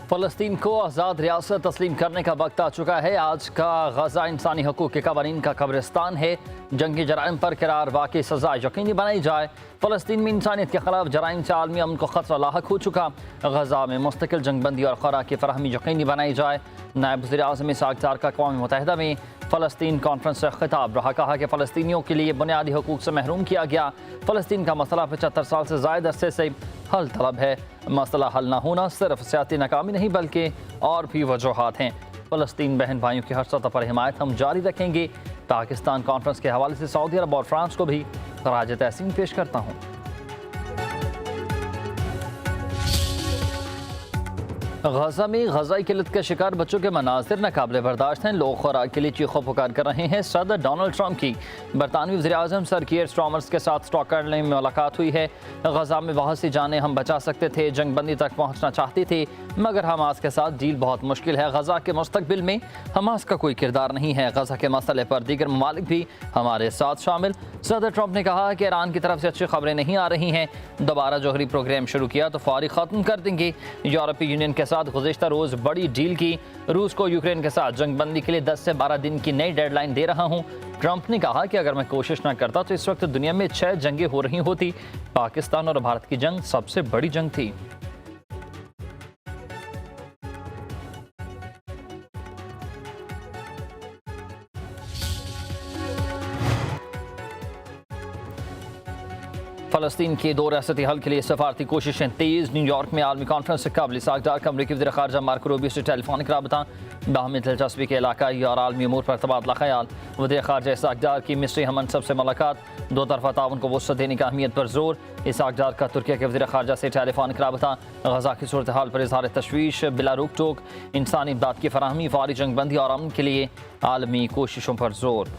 फ़लस्तीन को आज़ाद रियासत तस्लीम करने का वक्त आ चुका है। आज का गजा इंसानी हकूक़ के कवानीन का कब्रिस्तान है। जंगी जराइम पर करार वाकई सज़ा यकीनी बनाई जाए। फ़लस्तीन में इंसानियत के खिलाफ जराइम से आलमी अमन को ख़तरा लाहक हो चुका। गजा में मुस्तकिल जंगबंदी और खुराक की फराहमी यकीनी बनाई जाए। नायब वज़ीर-ए-आज़म इसहाक़ डार का अक़वाम मुत्तहिदा में फ़लस्तीन कॉन्फ्रेंस से खिताब रहा। कहा कि फ़लस्तीनियों के लिए बुनियादी हकूक़ से महरूम किया गया। फ़लस्तीन का मसला 75 साल से ज़ायद अरसे से हल तलब है। मसला हल न होना सिर्फ सियासी नाकामी नहीं बल्कि और भी वजूहात हैं। फ़लस्तीन बहन भाइयों की हर सतह पर हिमायत हम जारी रखेंगे। पाकिस्तान कॉन्फ्रेंस के हवाले से सऊदी अरब और फ्रांस को भी खराज तहसीन पेश करता हूँ। गजा में गजाई किल्लत के शिकार बच्चों के मनाजिर नाकाबिले बर्दाश्त हैं। लोग खुराक के लिए चीखों पुकार कर रहे हैं। सदर डोनाल्ड ट्रंप की बरतानवी वज़ीर-ए-आज़म सर कीयर स्टारमर के साथ स्टॉकहोल्म में मुलाकात हुई है। गजा में बहुत सी जानें हम बचा सकते थे, जंगबंदी तक पहुँचना चाहते थे, मगर हमास के साथ डील बहुत मुश्किल है। गजा के मुस्तकबिल में हमास का कोई किरदार नहीं है। गजा के मसले पर दीगर ममालिक भी हमारे साथ शामिल। सदर ट्रंप ने कहा कि ईरान की तरफ से अच्छी खबरें नहीं आ रही हैं। दोबारा जौहरी प्रोग्राम शुरू किया तो फौरी ख़त्म कर देंगे। यूरोपीय यूनियन के साथ गुज़िश्ता रोज़ बड़ी डील की। रूस को यूक्रेन के साथ जंगबंदी के लिए 10 से 12 दिन की नई डेडलाइन दे रहा हूँ। ट्रंप ने कहा कि अगर मैं कोशिश न करता तो इस वक्त दुनिया में 6 जंगें हो रही होती। पाकिस्तान और भारत की जंग सबसे बड़ी जंग थी। फ़लस्तीन के 2 रियासती हल के लिए सफारती कोशिशें तेज़। न्यूयॉर्क में आलमी कॉन्फ्रेंस से कबल इसहाक़ डार का अमरीकी वज़ीर ख़ारजा मार्को रूबियो से टेलीफोनिक रबता। बाहमी दिलचस्पी के इलाकाई और आलमी अमूर पर तबादला ख़याल। वज़ीर ख़ारजा इसहाक़ डार की मिस्री हमनसब से मुलाकात। 2 तरफ़ा ताउन को वुसअत देने की अहमियत पर जोर। इसहाक़ डार का तुर्की के वज़ीर ख़ारजा से टेलीफोनिक रबता। गजा की सूरत हाल पर इज़हार तशवीश। बिला रोक टोक इंसानी इमदाद की फराहमी, फौरी जंगबंदी और अमन के लिए आलमी कोशिशों पर जोर।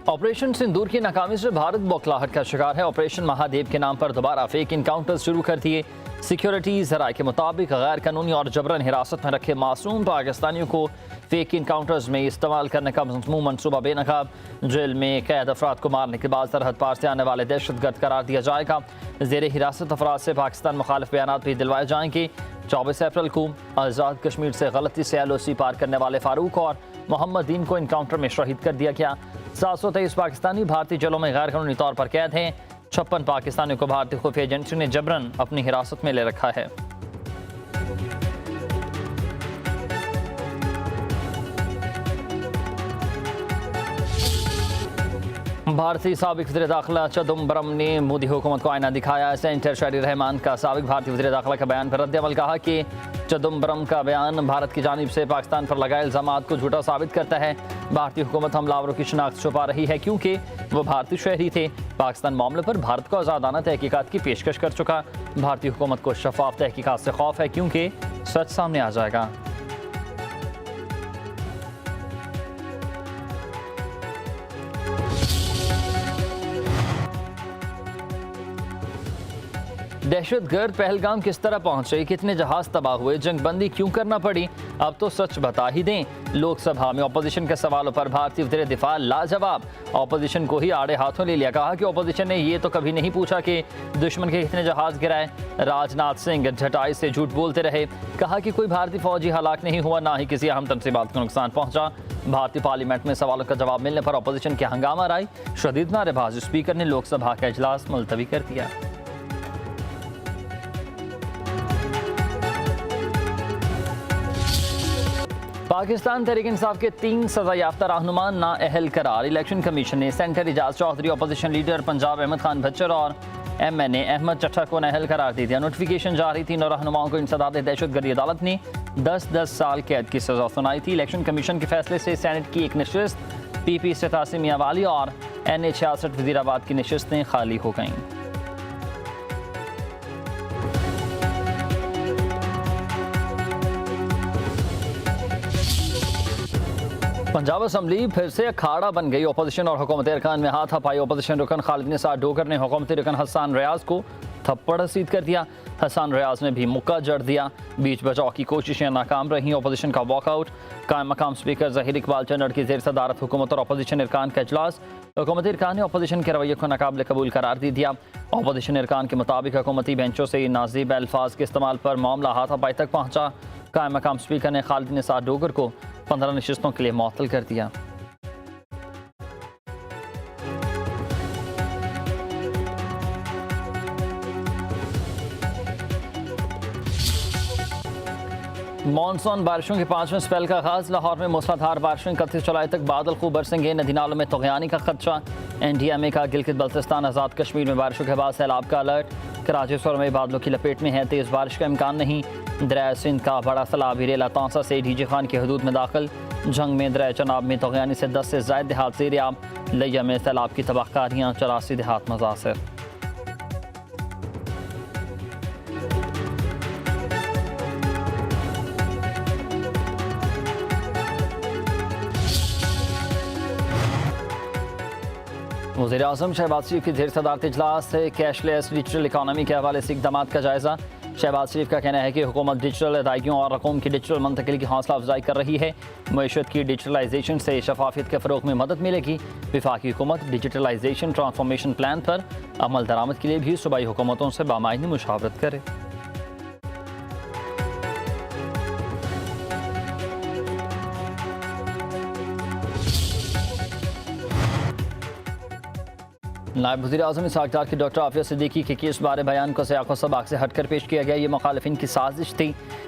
ऑपरेशन सिंदूर की नाकामी से भारत बौखलाहट का शिकार है। ऑपरेशन महादेव के नाम पर दोबारा फेक इनकाउंटर्स शुरू कर दिए। सिक्योरिटी ज़राए के मुताबिक गैर कानूनी और जबरन हिरासत में रखे मासूम पाकिस्तानियों को फेक इनकाउंटर्स में इस्तेमाल करने का मज़मूम मनसूबा बेनकाब। जेल में कैद अफराद को मारने के बाद सरहद पार से आने वाले दहशतगर्द करार दिया जाएगा। ज़ेर हिरासत अफराद से पाकिस्तान मुखालिफ बयान भी दिलवाए जाएंगे। 24 अप्रैल को आज़ाद कश्मीर से गलती से LOC पार करने वाले फारूक और मोहम्मद दीन को इनकाउंटर में शहीद कर दिया गया। 723 पाकिस्तानी भारतीय जेलों में गैर कानूनी तौर पर कैद हैं। 56 पाकिस्तानियों को भारतीय खुफिया एजेंसी ने जबरन अपनी हिरासत में ले रखा है। भारतीय साबिक वज़ीर दाखिला चिदम्बरम ने मोदी हुकूमत को आईना दिखाया। सेनेटर शाहिद रहमान का साबिक भारतीय वज़ीर दाखिला का बयान पर रद्द-ए-अमल। कहा कि चिदम्बरम का बयान भारत की जानिब से पाकिस्तान पर लगाए इल्ज़ामात को झूठा साबित करता है। भारतीय हुकूमत हमलावरों की शिनाख्त छुपा रही है क्योंकि वो भारतीय शहरी थे। पाकिस्तान मामले पर भारत को आज़ादाना तहकीकात की पेशकश कर चुका। भारतीय हुकूमत को शफाफ तहकीकात से खौफ है क्योंकि सच सामने आ जाएगा। दहशतगर्द पहलगाम किस तरह पहुंचे, कितने जहाज तबाह हुए, जंगबंदी क्यों करना पड़ी, अब तो सच बता ही दें। लोकसभा में अपोजिशन के सवालों पर भारतीय वज़ीर दिफा लाजवाब। अपोजिशन को ही आड़े हाथों ले लिया। कहा कि अपोजिशन ने ये तो कभी नहीं पूछा कि दुश्मन के कितने जहाज गिराए। राजनाथ सिंह झटाई से झूठ बोलते रहे। कहा कि कोई भारतीय फौजी हलाक नहीं हुआ, ना ही किसी अहम तनसीबात को नुकसान पहुंचा। भारतीय पार्लियामेंट में सवालों का जवाब मिलने पर अपोजिशन की हंगामा राय। शदीद नारेबाज स्पीकर ने लोकसभा का इजलास मुलतवी कर दिया। पाकिस्तान तहरीक इंसाफ के 3 सजा याफ्ता रहनुमा नाअहल करार। इलेक्शन कमीशन ने senator Ejaz Chaudhry, opposition leader Punjab Ahmad Khan Bhachar और MNA अहमद चट्टा को नाअहल करार दे दिया। नोटिफिकेशन जारी। 3 रहनुमाओं को इंसदाद दहशतगर्दी अदालत ने 10-10 साल कैद की सजा सुनाई थी। इलेक्शन कमीशन के फैसले से सेनेट की एक नशिस्त PP सितासी मियाँवाली और NA 66 वज़ीराबाद की नशिस्तें खाली हो गईं। पंजाब असम्बली फिर से अखाड़ा बन गई। अपोजिशन और हुकूमती अरकान में हाथापाई। अपोजिशन रुकन खालिद निसार डोगर ने हुकूमती रुकन हसन रियाज को थप्पड़ रसीद कर दिया। हसन रियाज ने भी मुक्का जड़ दिया। बीच बचाव की कोशिशें नाकाम रहीं। अपोजिशन का वॉकआउट। कायम मकाम स्पीकर ज़हीर इकबाल चन्नड़ की ज़ेर सदारत हुकूमत और अपोजिशन इरकान का इजलास। हुकूमती इरकान ने अपोजिशन के रवैये को नाकाबिल कबूल करार दे दिया। अपोजिशन इरकान के मुताबिक हुकूमती बेंचों से नाज़िब अल्फाज के इस्तेमाल पर मामला हाथापाई तक पहुँचा। कायम मकाम स्पीकर ने खालिद निसार डोगर को 15 नशिस्तों के लिए मुअत्तल कर दिया। मॉनसून बारिशों के 5वें स्पेल का आगाज। लाहौर में मूसलाधार बारिशें 31 जुलाई तक बादल खूब बरसेंगे। नदी नालों में तगयानी का खदशा। NDMA का गिलगित बल्तिस्तान आज़ाद कश्मीर में बारिशों के बाद सैलाब का अलर्ट। कराची शहर में बादलों की लपेट में है। तेज़ बारिश का इम्कान नहीं। दरिया सिंध का बड़ा सैलाब हिरेला तांसा से डीजे खान की हदूद में दाखिल। जंग में दरिया चनाब में तगयानी से 10 से ज़ायद देहात ज़ेर-ए-आब। लिया में सैलाब की तबाहकारियाँ। 84 देहात मुतासर। वज़ीर-ए-आज़म शहबाज शरीफ की ढेर सदारती इजलास से कैशलेस डिजिटल इकानमी के हवाले से इकदाम का जायज़ा। शहबाज शरीफ का कहना है कि हुकूमत डिजिटल अदायगियों और रकूम की डिजिटल मुंतकिली की हौसला अफजाई कर रही है। मईशत की डिजिटलाइजेशन से शफाफियत के फ़रोग में मदद मिलेगी। वफाकी हुकूमत डिजिटलाइजेशन ट्रांसफॉर्मेशन प्लान पर अमल दरामद के लिए भी सूबाई हुकूमतों से बामायनी मुशावरत करे। नायब वज़ीर-ए-आज़म इसहाक़ डार की डॉक्टर आफिया सिद्दीकी के केस बारे बयान को सियाक़ व सबाक़ से हटकर पेश किया गया। ये मुखालिफिन की साजिश थी।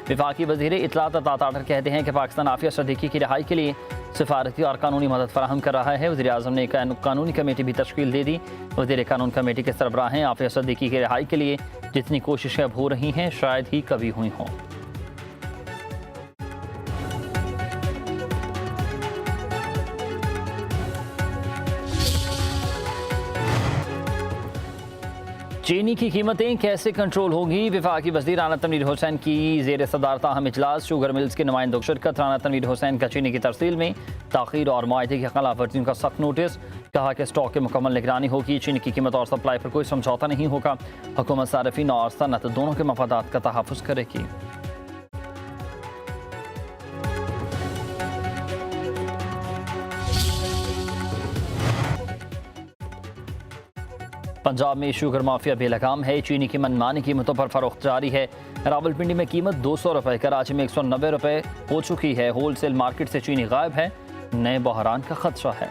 वफाकी वज़ीर इत्तलात अतातार कहते हैं कि पाकिस्तान आफिया सिद्दीकी की रिहाई के लिए सिफारती और कानूनी मदद फराहम कर रहा है। वज़ीर-ए-आज़म ने कानूनी कमेटी भी तश्कील दे दी। वज़ीर कानून कमेटी के सरबराह हैं आफिया सिद्दीकी की रिहाई के लिए जितनी कोशिशें अब हो रही हैं शायद ही कभी हुई हों। चीनी की कीमतें कैसे कंट्रोल होगी। वफाकी वज़ीर राना तनवीर हुसैन की ज़ेर सदारत अहम इजलास। शुगर मिल्स के नुमाइंदों की शिरकत। राना तनवीर हुसैन का चीनी की तरसील में ताख़ीर और मुआहदे की खिलाफ वर्जियों का सख्त नोटिस। कहा कि स्टॉक की मुकम्मल निगरानी होगी। चीनी की कीमत और सप्लाई पर कोई समझौता नहीं होगा। हुकूमत सार्फिन और सनअत दोनों के मफादात का तहफ़्फ़ुज़ करेगी। पंजाब में शुगर माफिया बेलगाम है। चीनी की मनमानी कीमतों पर फरोख्त जारी है। रावलपिंडी में कीमत 200 रुपये, कराची में 190 रुपये हो चुकी है। होलसेल मार्केट से चीनी गायब है। नए बहरान का खदशा है।